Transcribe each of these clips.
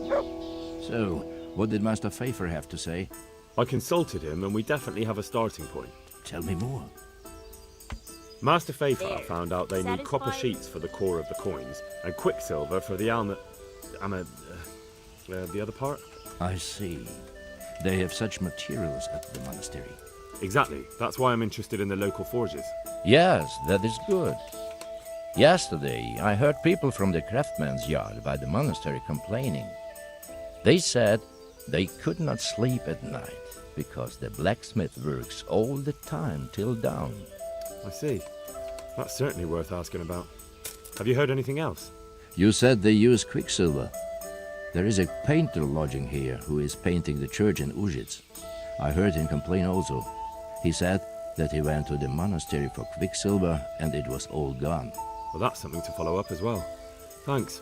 So, what did Master Pfeiffer have to say? I consulted him and we definitely have a starting point. Tell me more. Master Pfeiffer found out they need copper sheets for the core of the coins and quicksilver for the the other part? I see. They have such materials at the monastery. Exactly. That's why I'm interested in the local forges. Yes, that is good. Yesterday, I heard people from the craftsman's yard by the monastery complaining. They said they could not sleep at night because the blacksmith works all the time till dawn. I see. That's certainly worth asking about. Have you heard anything else? You said they use quicksilver. There is a painter lodging here who is painting the church in Ujits. I heard him complain also. He said that he went to the monastery for quicksilver and it was all gone. Well, that's something to follow up as well. Thanks.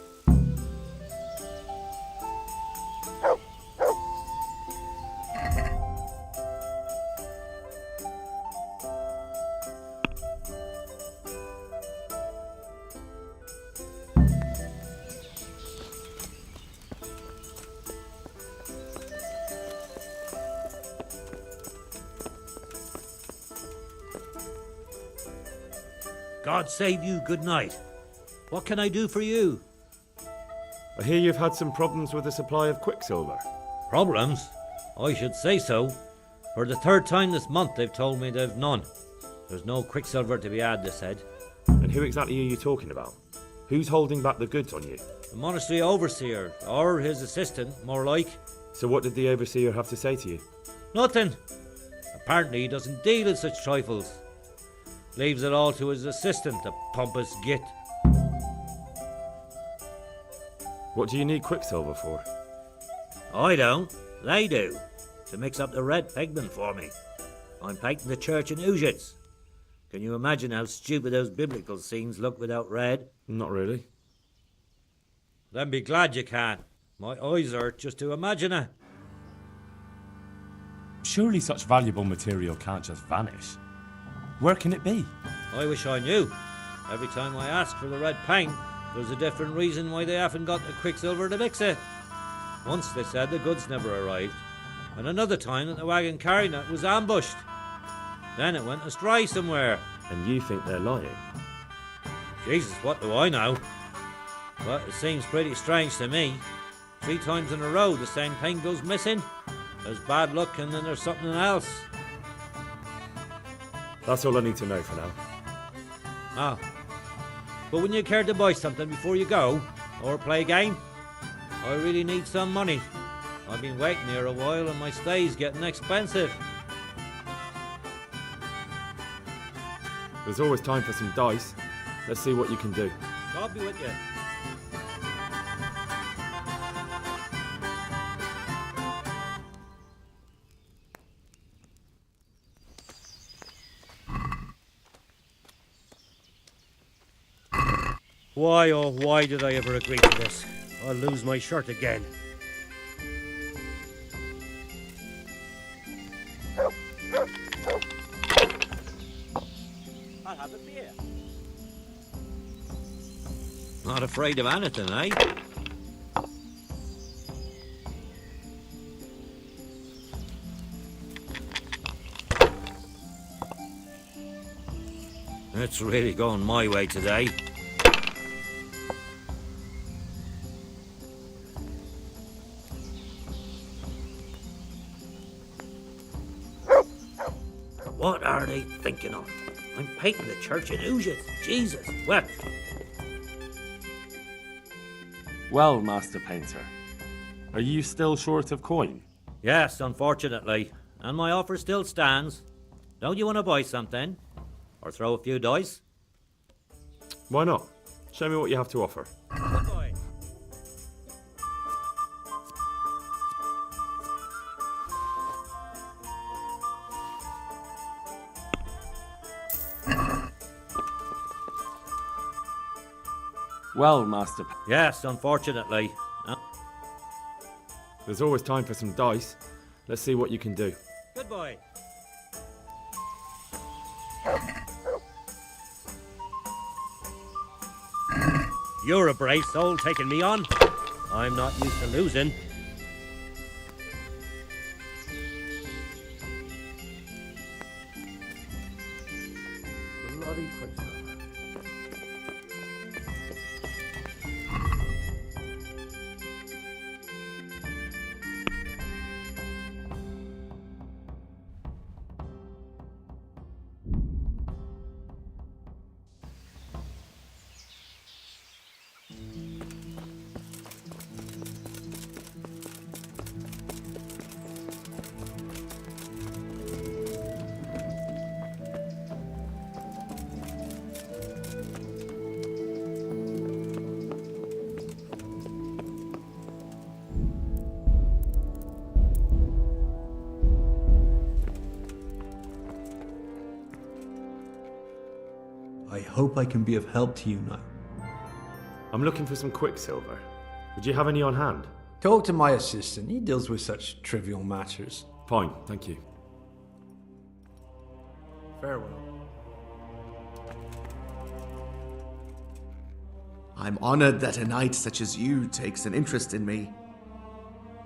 God save you, good night. What can I do for you? I hear you've had some problems with the supply of quicksilver. Problems? I should say so. For the third time this month they've told me they've none. There's no quicksilver to be had, they said. And who exactly are you talking about? Who's holding back the goods on you? The monastery overseer, or his assistant, more like. So what did the overseer have to say to you? Nothing. Apparently he doesn't deal in such trifles. Leaves it all to his assistant, the pompous git. What do you need quicksilver for? I don't. They do. To mix up the red pigment for me. I'm painting the church in Ujits. Can you imagine how stupid those biblical scenes look without red? Not really. Then be glad you can. My eyes hurt just to imagine it. Surely such valuable material can't just vanish. Where can it be? I wish I knew. Every time I ask for the red paint, there's a different reason why they haven't got the quicksilver to mix it. Once they said the goods never arrived, and another time that the wagon carrying it was ambushed. Then it went astray somewhere. And you think they're lying? Jesus, what do I know? But it seems pretty strange to me. 3 times in a row the same paint goes missing. There's bad luck and then there's something else. That's all I need to know for now. Ah. But wouldn't you care to buy something before you go? Or play a game? I really need some money. I've been waiting here a while and my stay's getting expensive. There's always time for some dice. Let's see what you can do. God be with you. Why, oh why did I ever agree to this? I'll lose my shirt again. I'll have a beer. Not afraid of anything, eh? It's really going my way today. What are they thinking of? I'm painting the church in Ujits. Jesus, what? Well, Master Painter, are you still short of coin? Yes, unfortunately. And my offer still stands. Don't you want to buy something? Or throw a few dice? Why not? Show me what you have to offer. Good boy. Well, Master Yes, unfortunately. There's always time for some dice. Let's see what you can do. Good boy. You're a brave soul taking me on. I'm not used to losing. Bloody quicksilver. I hope I can be of help to you now. I'm looking for some quicksilver. Would you have any on hand? Talk to my assistant. He deals with such trivial matters. Fine, thank you. Farewell. I'm honored that a knight such as you takes an interest in me.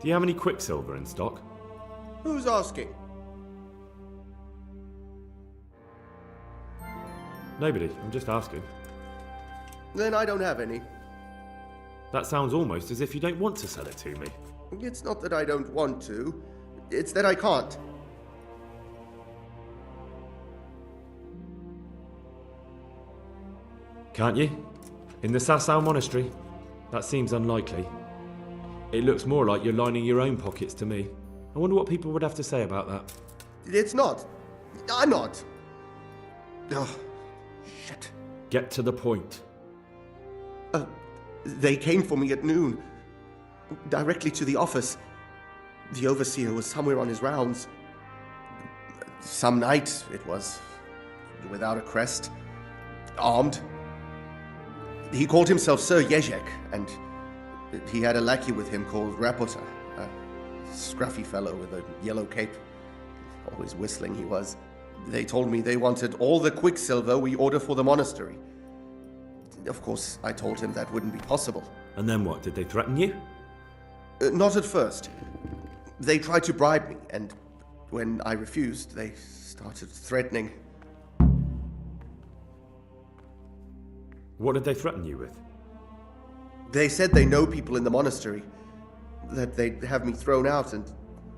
Do you have any quicksilver in stock? Who's asking? Nobody, I'm just asking. Then I don't have any. That sounds almost as if you don't want to sell it to me. It's not that I don't want to, it's that I can't. Can't you? In the Sassau monastery? That seems unlikely. It looks more like you're lining your own pockets to me. I wonder what people would have to say about that. It's not. I'm not. Ugh. Shit. Get to the point. They came for me at noon. Directly to the office. The overseer was somewhere on his rounds. Some knight, it was. Without a crest. Armed. He called himself Sir Jezek, and he had a lackey with him called Rapota, a scruffy fellow with a yellow cape. Always whistling he was. They told me they wanted all the quicksilver we order for the monastery. Of course, I told him that wouldn't be possible. And then what? Did they threaten you? Not at first. They tried to bribe me, and when I refused, they started threatening. What did they threaten you with? They said they know people in the monastery, that they'd have me thrown out and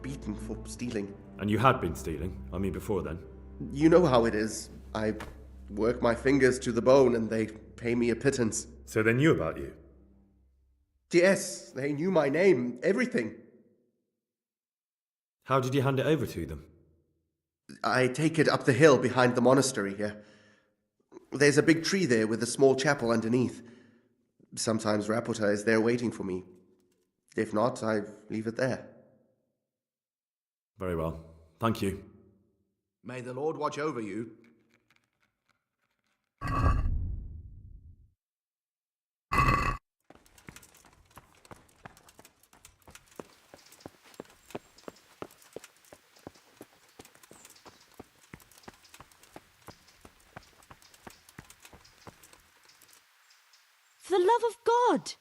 beaten for stealing. And you had been stealing? I mean, before then? You know how it is. I work my fingers to the bone and they pay me a pittance. So they knew about you? Yes, they knew my name, everything. How did you hand it over to them? I take it up the hill behind the monastery here. There's a big tree there with a small chapel underneath. Sometimes Rapota is there waiting for me. If not, I leave it there. Very well. Thank you. May the Lord watch over you. For the love of God,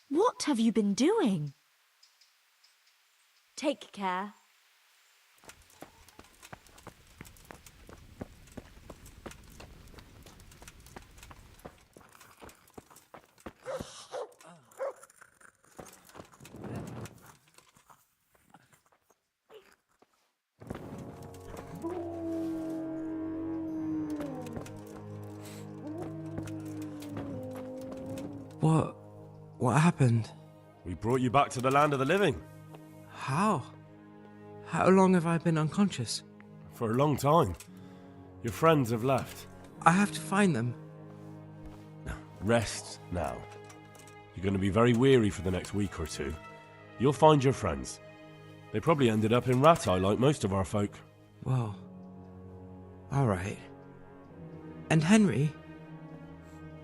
what have you been doing? Take care. What happened? We brought you back to the land of the living. How? How long have I been unconscious? For a long time. Your friends have left. I have to find them. Rest now. You're going to be very weary for the next week or two. You'll find your friends. They probably ended up in Ratai like most of our folk. Well, all right. And Henry?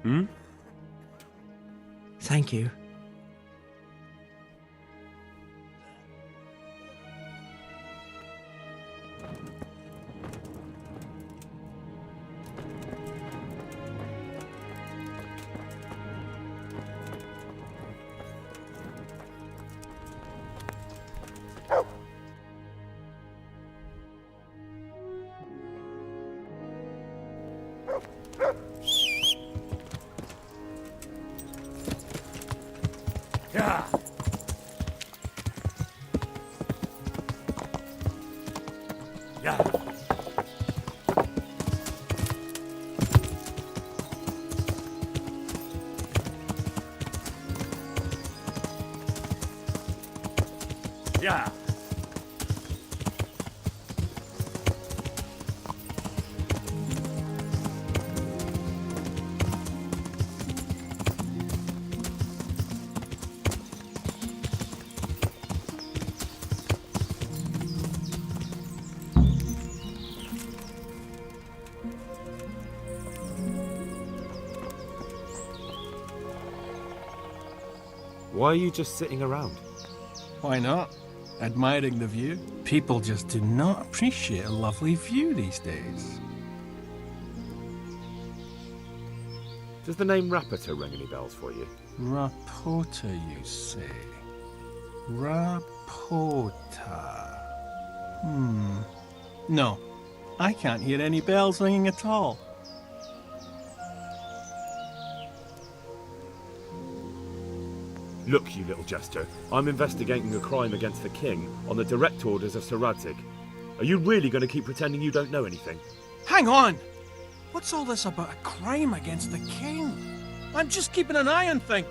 Hmm? Thank you. Yeah. Yeah. Yeah. Why are you just sitting around? Why not? Admiring the view. People just do not appreciate a lovely view these days. Does the name Rapita ring any bells for you? Rapota, you say? Rapota. No, I can't hear any bells ringing at all. Look, you little jester, I'm investigating a crime against the king on the direct orders of Sir Radzik. Are you really going to keep pretending you don't know anything? Hang on! What's all this about a crime against the king? I'm just keeping an eye on things.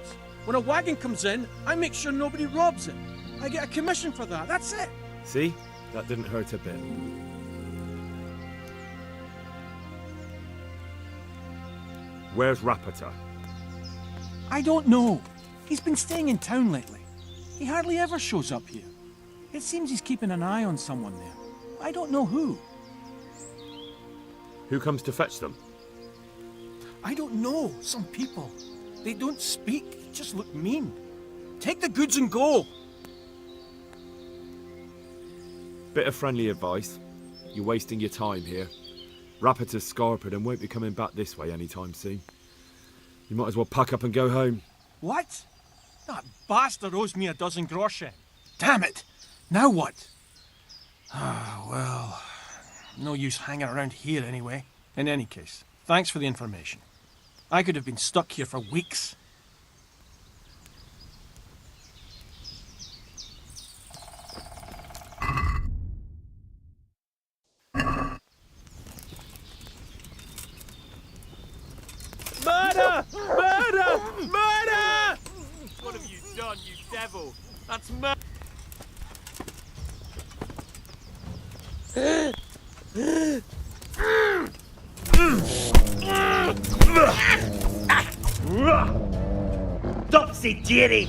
When a wagon comes in, I make sure nobody robs it. I get a commission for that, that's it. See? That didn't hurt a bit. Where's Rapita? I don't know. He's been staying in town lately. He hardly ever shows up here. It seems he's keeping an eye on someone there. I don't know who. Who comes to fetch them? I don't know. Some people. They don't speak, just look mean. Take the goods and go. Bit of friendly advice. You're wasting your time here. Rapita's scarpered and won't be coming back this way anytime soon. You might as well pack up and go home. What? That bastard owes me a dozen groschen. Damn it! Now what? Ah, well, no use hanging around here anyway. In any case, thanks for the information. I could have been stuck here for weeks. Murder! Murder! Murder! What have you done, you devil? That's murder! Topsy-turvy!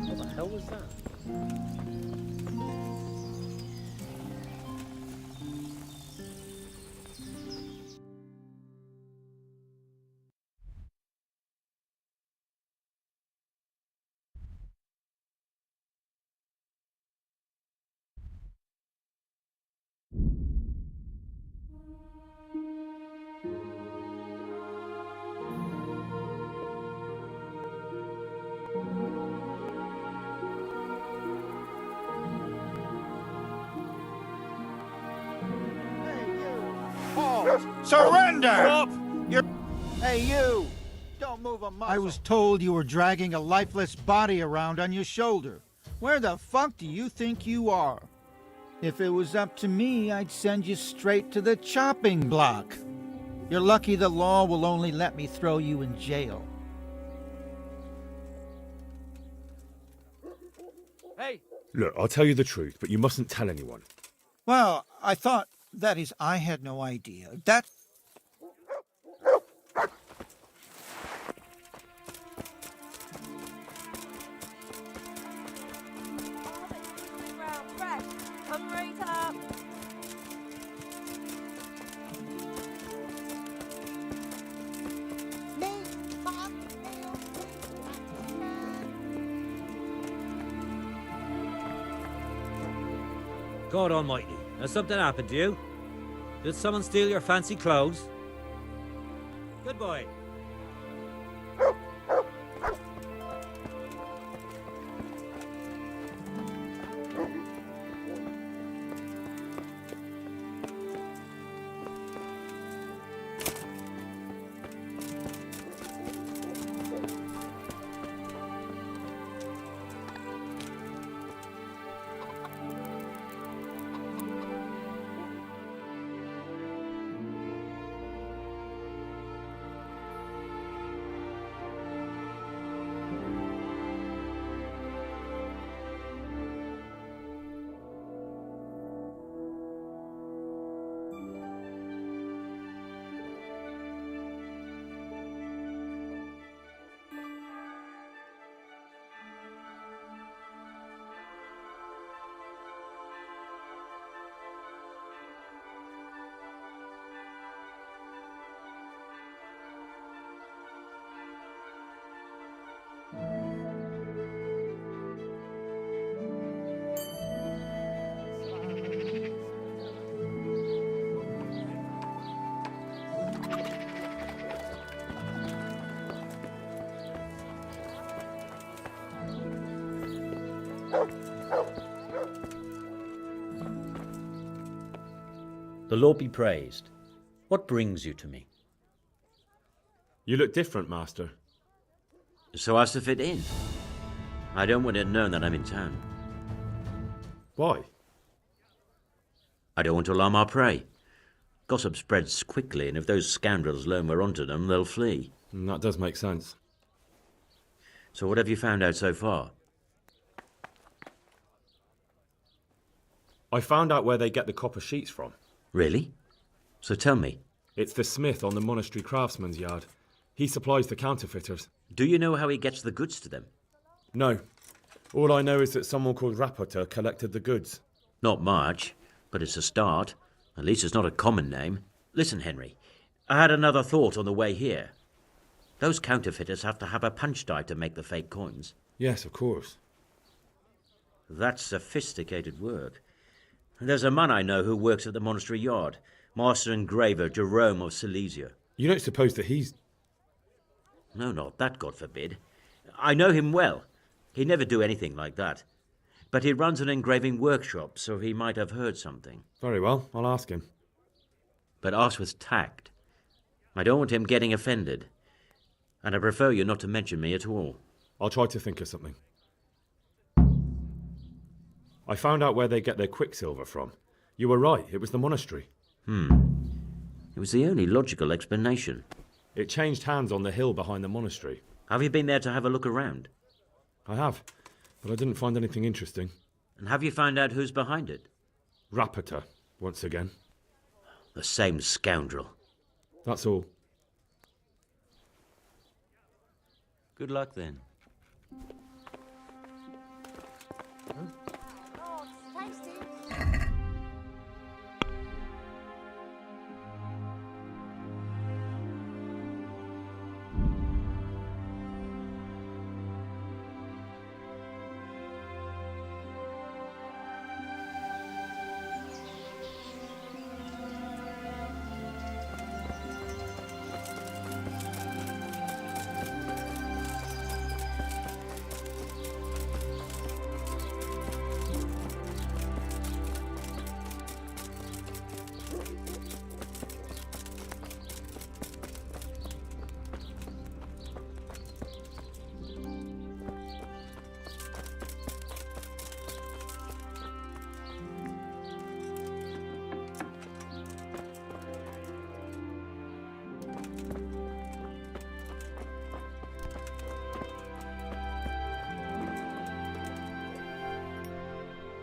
What the hell was that? Surrender! Stop! Hey, you! Don't move a muscle. I was told you were dragging a lifeless body around on your shoulder. Where the fuck do you think you are? If it was up to me, I'd send you straight to the chopping block. You're lucky the law will only let me throw you in jail. Hey! Look, I'll tell you the truth, but you mustn't tell anyone. Well, I thought, that is, I had no idea. That... Come right up. God almighty, has something happened to you? Did someone steal your fancy clothes? Good boy. The Lord be praised. What brings you to me? You look different, Master. So as to fit in. I don't want it known that I'm in town. Why? I don't want to alarm our prey. Gossip spreads quickly, and if those scoundrels learn we're onto them, they'll flee. That does make sense. So what have you found out so far? I found out where they get the copper sheets from. Really? So tell me. It's the smith on the monastery craftsman's yard. He supplies the counterfeiters. Do you know how he gets the goods to them? No. All I know is that someone called Rapota collected the goods. Not much, but it's a start. At least it's not a common name. Listen, Henry, I had another thought on the way here. Those counterfeiters have to have a punch die to make the fake coins. Yes, of course. That's sophisticated work. There's a man I know who works at the monastery yard, master engraver Jerome of Silesia. You don't suppose that he's... No, not that, God forbid. I know him well. He'd never do anything like that. But he runs an engraving workshop, so he might have heard something. Very well, I'll ask him. But ask with tact. I don't want him getting offended. And I prefer you not to mention me at all. I'll try to think of something. I found out where they get their quicksilver from. You were right, it was the monastery. It was the only logical explanation. It changed hands on the hill behind the monastery. Have you been there to have a look around? I have, but I didn't find anything interesting. And have you found out who's behind it? Rapota, once again. The same scoundrel. That's all. Good luck then.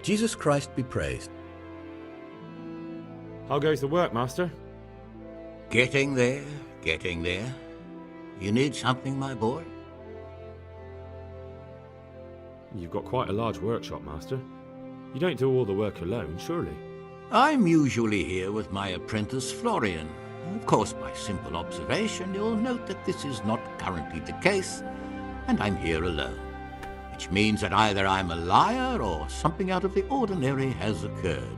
Jesus Christ be praised. How goes the work, Master? Getting there, getting there. You need something, my boy? You've got quite a large workshop, Master. You don't do all the work alone, surely? I'm usually here with my apprentice, Florian. Of course, by simple observation, you'll note that this is not currently the case, and I'm here alone. Which means that either I'm a liar or something out of the ordinary has occurred.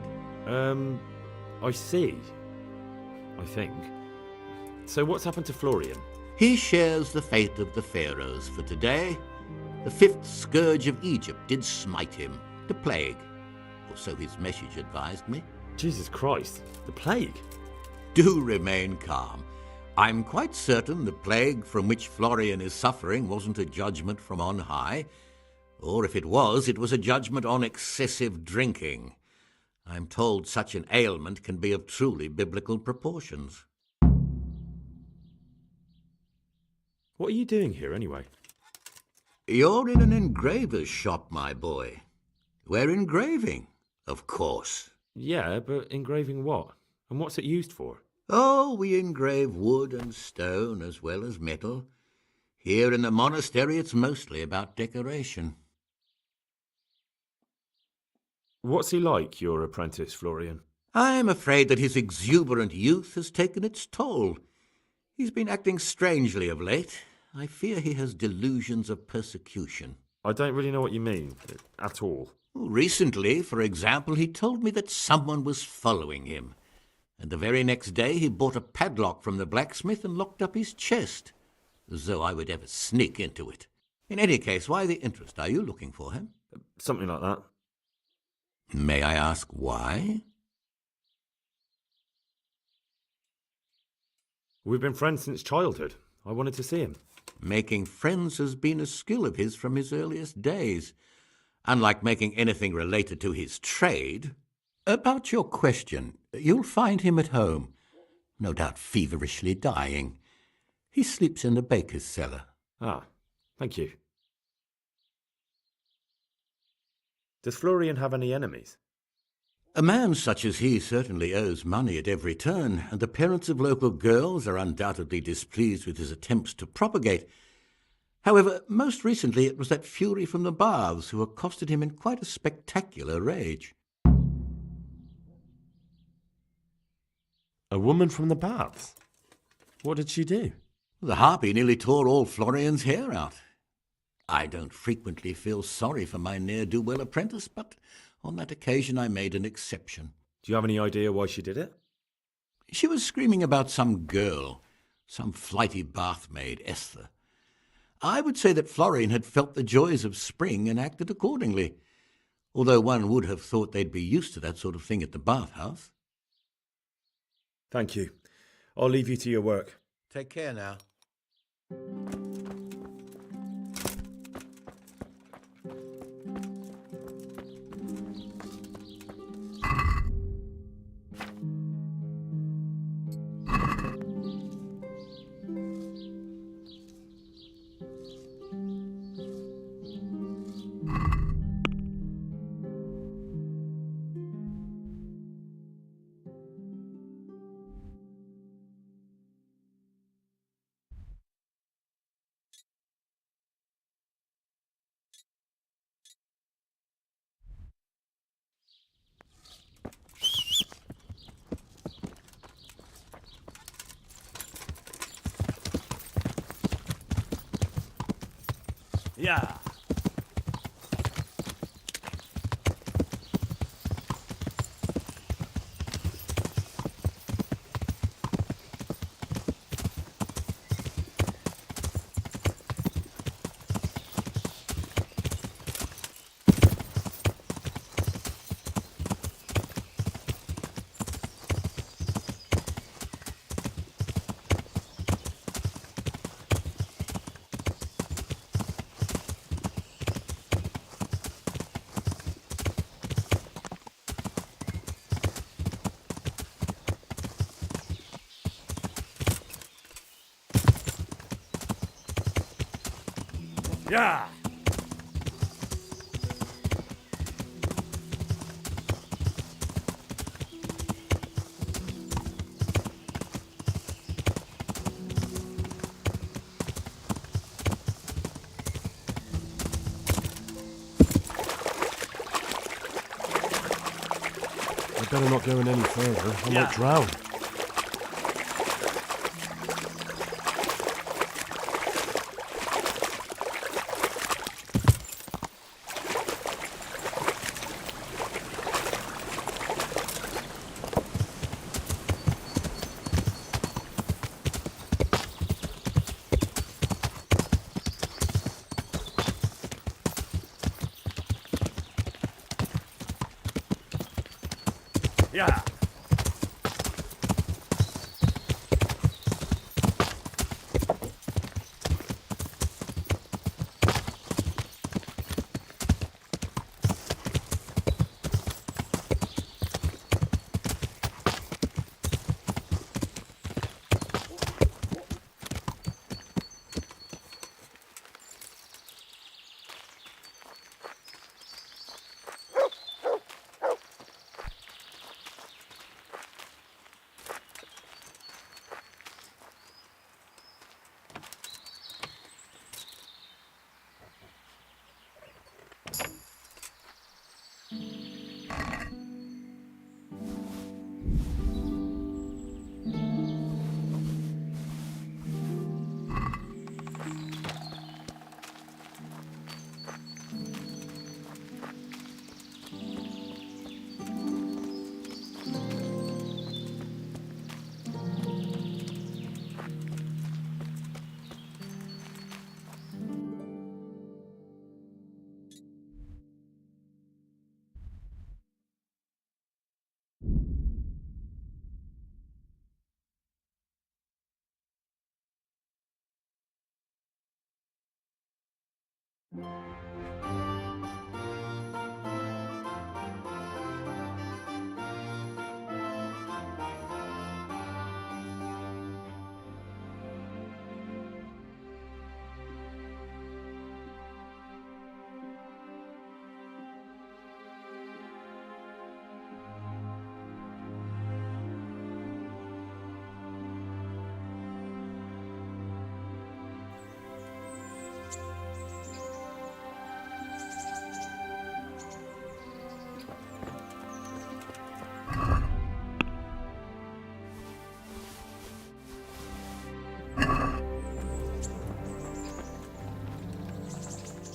I see. I think. So what's happened to Florian? He shares the fate of the pharaohs for today. The 5th scourge of Egypt did smite him, the plague. Or so his message advised me. Jesus Christ, the plague? Do remain calm. I'm quite certain the plague from which Florian is suffering wasn't a judgment from on high. Or if it was a judgment on excessive drinking. I'm told such an ailment can be of truly biblical proportions. What are you doing here, anyway? You're in an engraver's shop, my boy. We're engraving, of course. Yeah, but engraving what? And what's it used for? Oh, we engrave wood and stone as well as metal. Here in the monastery, it's mostly about decoration. What's he like, your apprentice, Florian? I'm afraid that his exuberant youth has taken its toll. He's been acting strangely of late. I fear he has delusions of persecution. I don't really know what you mean, at all. Recently, for example, he told me that someone was following him. And the very next day he bought a padlock from the blacksmith and locked up his chest. As though I would ever sneak into it. In any case, why the interest? Are you looking for him? Something like that. May I ask why? We've been friends since childhood. I wanted to see him. Making friends has been a skill of his from his earliest days. Unlike making anything related to his trade. About your question, you'll find him at home. No doubt feverishly dying. He sleeps in the baker's cellar. Ah, thank you. Does Florian have any enemies? A man such as he certainly owes money at every turn, and the parents of local girls are undoubtedly displeased with his attempts to propagate. However, most recently it was that fury from the baths who accosted him in quite a spectacular rage. A woman from the baths? What did she do? The harpy nearly tore all Florian's hair out. I don't frequently feel sorry for my ne'er-do-well apprentice, but on that occasion I made an exception. Do you have any idea why she did it? She was screaming about some girl, some flighty bathmaid, Esther. I would say that Florian had felt the joys of spring and acted accordingly, although one would have thought they'd be used to that sort of thing at the bathhouse. Thank you. I'll leave you to your work. Take care now. Yeah. Yeah. better not go in any further. I might drown. Yeah.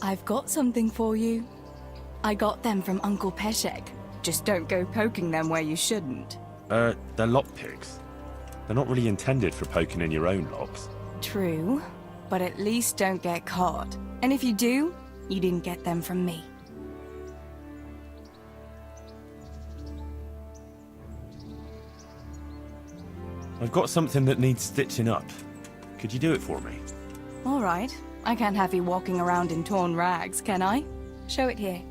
I've got something for you. I got them from Uncle Peshek. Just don't go poking them where you shouldn't. They're lockpicks. They're not really intended for poking in your own locks. True, but at least don't get caught. And if you do, you didn't get them from me. I've got something that needs stitching up. Could you do it for me? All right. I can't have you walking around in torn rags, can I? Show it here.